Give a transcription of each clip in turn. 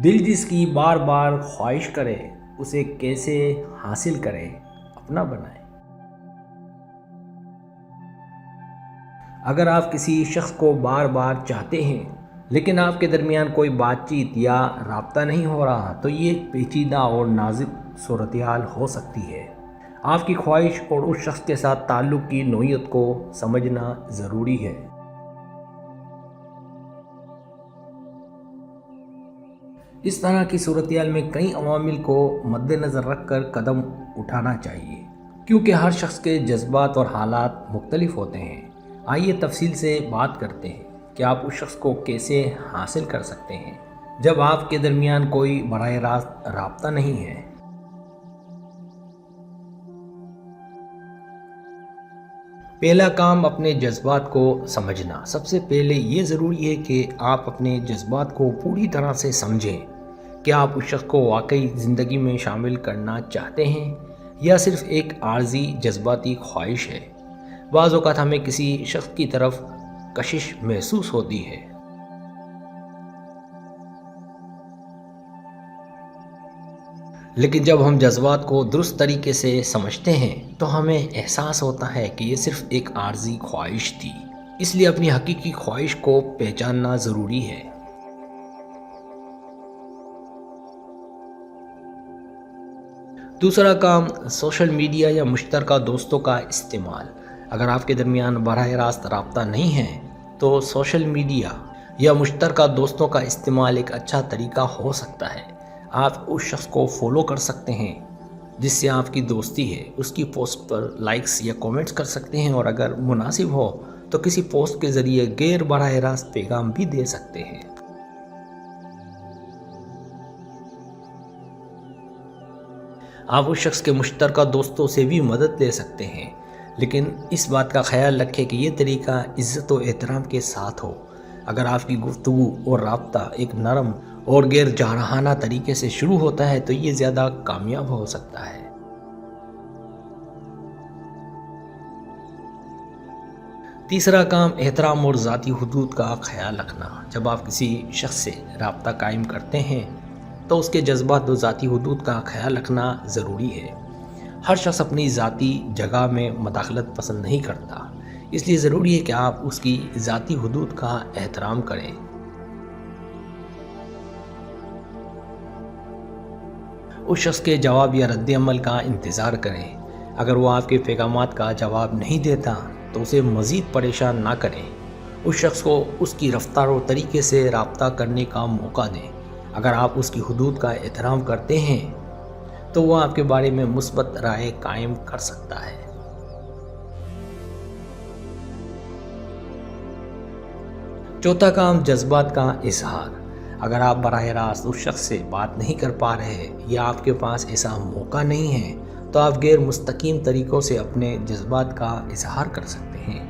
دل جس کی بار بار خواہش کرے اسے کیسے حاصل کرے اپنا بنائے۔ اگر آپ کسی شخص کو بار بار چاہتے ہیں لیکن آپ کے درمیان کوئی بات چیت یا رابطہ نہیں ہو رہا تو یہ ایک پیچیدہ اور نازک صورتحال ہو سکتی ہے۔ آپ کی خواہش اور اس شخص کے ساتھ تعلق کی نوعیت کو سمجھنا ضروری ہے۔ اس طرح کی صورتحال میں کئی عوامل کو مد نظر رکھ کر قدم اٹھانا چاہیے، کیونکہ ہر شخص کے جذبات اور حالات مختلف ہوتے ہیں۔ آئیے تفصیل سے بات کرتے ہیں کہ آپ اس شخص کو کیسے حاصل کر سکتے ہیں جب آپ کے درمیان کوئی براہ راست رابطہ نہیں ہے۔ پہلا کام اپنے جذبات کو سمجھنا۔ سب سے پہلے یہ ضروری ہے کہ آپ اپنے جذبات کو پوری طرح سے سمجھیں۔ کیا آپ اس شخص کو واقعی زندگی میں شامل کرنا چاہتے ہیں یا صرف ایک عارضی جذباتی خواہش ہے؟ بعض اوقات ہمیں کسی شخص کی طرف کشش محسوس ہوتی ہے، لیکن جب ہم جذبات کو درست طریقے سے سمجھتے ہیں تو ہمیں احساس ہوتا ہے کہ یہ صرف ایک عارضی خواہش تھی۔ اس لیے اپنی حقیقی خواہش کو پہچاننا ضروری ہے۔ دوسرا کام سوشل میڈیا یا مشترکہ دوستوں کا استعمال۔ اگر آپ کے درمیان براہ راست رابطہ نہیں ہے تو سوشل میڈیا یا مشترکہ دوستوں کا استعمال ایک اچھا طریقہ ہو سکتا ہے۔ آپ اس شخص کو فالو کر سکتے ہیں جس سے آپ کی دوستی ہے، اس کی پوسٹ پر لائکس یا کومنٹس کر سکتے ہیں، اور اگر مناسب ہو تو کسی پوسٹ کے ذریعے غیر براہ راست پیغام بھی دے سکتے ہیں۔ آپ اس شخص کے مشترکہ دوستوں سے بھی مدد لے سکتے ہیں، لیکن اس بات کا خیال رکھیں کہ یہ طریقہ عزت و احترام کے ساتھ ہو۔ اگر آپ کی گفتگو اور رابطہ ایک نرم اور غیر جارحانہ طریقے سے شروع ہوتا ہے تو یہ زیادہ کامیاب ہو سکتا ہے۔ تیسرا کام احترام اور ذاتی حدود کا خیال رکھنا۔ جب آپ کسی شخص سے رابطہ قائم کرتے ہیں تو اس کے جذبات و ذاتی حدود کا خیال رکھنا ضروری ہے۔ ہر شخص اپنی ذاتی جگہ میں مداخلت پسند نہیں کرتا، اس لیے ضروری ہے کہ آپ اس کی ذاتی حدود کا احترام کریں۔ اس شخص کے جواب یا رد عمل کا انتظار کریں۔ اگر وہ آپ کے پیغامات کا جواب نہیں دیتا تو اسے مزید پریشان نہ کریں۔ اس شخص کو اس کی رفتار اور طریقے سے رابطہ کرنے کا موقع دیں۔ اگر آپ اس کی حدود کا احترام کرتے ہیں تو وہ آپ کے بارے میں مثبت رائے قائم کر سکتا ہے۔ چوتھا کام جذبات کا اظہار۔ اگر آپ براہ راست اس شخص سے بات نہیں کر پا رہے یا آپ کے پاس ایسا موقع نہیں ہے تو آپ غیر مستقیم طریقوں سے اپنے جذبات کا اظہار کر سکتے ہیں۔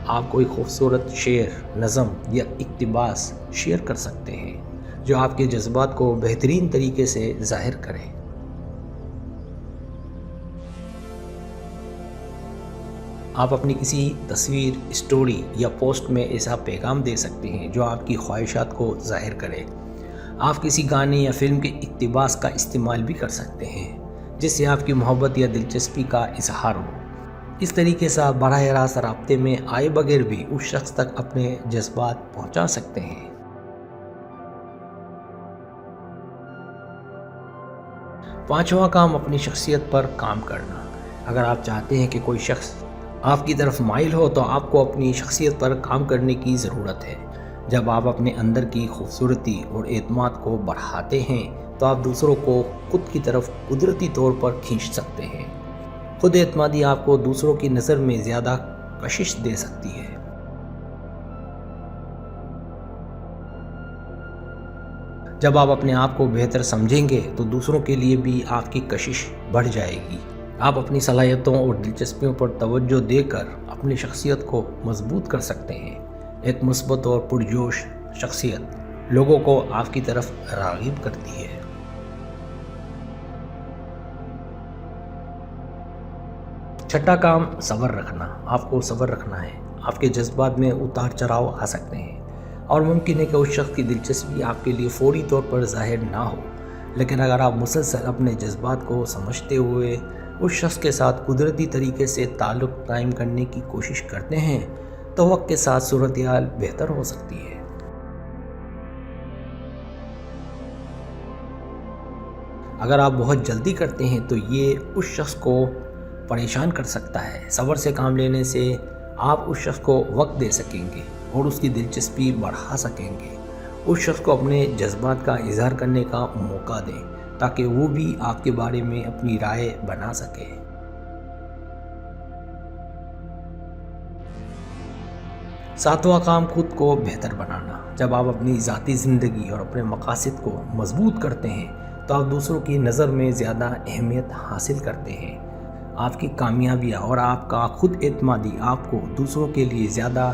آپ کوئی خوبصورت شعر، نظم یا اقتباس شیئر کر سکتے ہیں جو آپ کے جذبات کو بہترین طریقے سے ظاہر کریں۔ آپ اپنی کسی تصویر، اسٹوری یا پوسٹ میں ایسا پیغام دے سکتے ہیں جو آپ کی خواہشات کو ظاہر کرے۔ آپ کسی گانے یا فلم کے اقتباس کا استعمال بھی کر سکتے ہیں جس سے آپ کی محبت یا دلچسپی کا اظہار ہو۔ اس طریقے سے آپ براہ راست رابطے میں آئے بغیر بھی اس شخص تک اپنے جذبات پہنچا سکتے ہیں۔ پانچواں کام اپنی شخصیت پر کام کرنا۔ اگر آپ چاہتے ہیں کہ کوئی شخص آپ کی طرف مائل ہو تو آپ کو اپنی شخصیت پر کام کرنے کی ضرورت ہے۔ جب آپ اپنے اندر کی خوبصورتی اور اعتماد کو بڑھاتے ہیں تو آپ دوسروں کو خود کی طرف قدرتی طور پر کھینچ سکتے ہیں۔ خود اعتمادی آپ کو دوسروں کی نظر میں زیادہ کشش دے سکتی ہے۔ جب آپ اپنے آپ کو بہتر سمجھیں گے تو دوسروں کے لیے بھی آپ کی کشش بڑھ جائے گی۔ آپ اپنی صلاحیتوں اور دلچسپیوں پر توجہ دے کر اپنی شخصیت کو مضبوط کر سکتے ہیں۔ ایک مثبت اور پرجوش شخصیت لوگوں کو آپ کی طرف راغب کرتی ہے۔ چھٹا کام صبر رکھنا۔ آپ کو صبر رکھنا ہے۔ آپ کے جذبات میں اتار چڑھاؤ آ سکتے ہیں اور ممکن ہے کہ اس شخص کی دلچسپی آپ کے لیے فوری طور پر ظاہر نہ ہو، لیکن اگر آپ مسلسل اپنے جذبات کو سمجھتے ہوئے اس شخص کے ساتھ قدرتی طریقے سے تعلق قائم کرنے کی کوشش کرتے ہیں تو وقت کے ساتھ صورتحال بہتر ہو سکتی ہے۔ اگر آپ بہت جلدی کرتے ہیں تو یہ اس شخص کو پریشان کر سکتا ہے۔ صبر سے کام لینے سے آپ اس شخص کو وقت دے سکیں گے اور اس کی دلچسپی بڑھا سکیں گے۔ اس شخص کو اپنے جذبات کا اظہار کرنے کا موقع دیں تاکہ وہ بھی آپ کے بارے میں اپنی رائے بنا سکے۔ ساتواں کام خود کو بہتر بنانا۔ جب آپ اپنی ذاتی زندگی اور اپنے مقاصد کو مضبوط کرتے ہیں تو آپ دوسروں کی نظر میں زیادہ اہمیت حاصل کرتے ہیں۔ آپ کی کامیابیاں اور آپ کا خود اعتمادی آپ کو دوسروں کے لیے زیادہ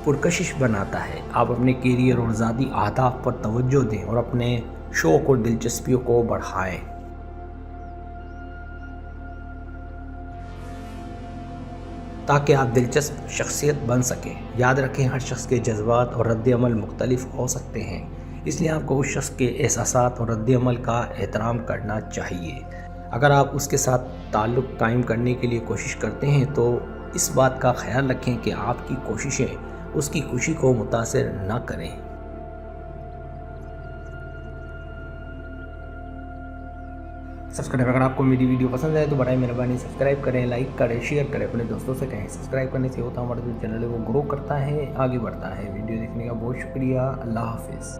پرکشش بناتا ہے۔ آپ اپنے کیریئر اور ذاتی اہداف پر توجہ دیں اور اپنے شوق اور دلچسپیوں کو بڑھائیں۔ تاکہ آپ دلچسپ شخصیت بن سکیں۔ یاد رکھیں، ہر شخص کے جذبات اور رد عمل مختلف ہو سکتے ہیں، اس لیے آپ کو اس شخص کے احساسات اور رد عمل کا احترام کرنا چاہیے۔ اگر آپ اس کے ساتھ تعلق قائم کرنے کے لیے کوشش کرتے ہیں تو اس بات کا خیال رکھیں کہ آپ کی کوششیں اس کی خوشی کو متاثر نہ کریں۔ اگر آپ کو میری ویڈیو پسند ہے تو برائے مہربانی سبسکرائب کریں، لائک کریں، شیئر کریں، اپنے دوستوں سے کہیں۔ سبسکرائب کرنے سے ہوتا ہمارا جو چینل ہے وہ گرو کرتا ہے، آگے بڑھتا ہے۔ ویڈیو دیکھنے کا بہت شکریہ۔ اللہ حافظ۔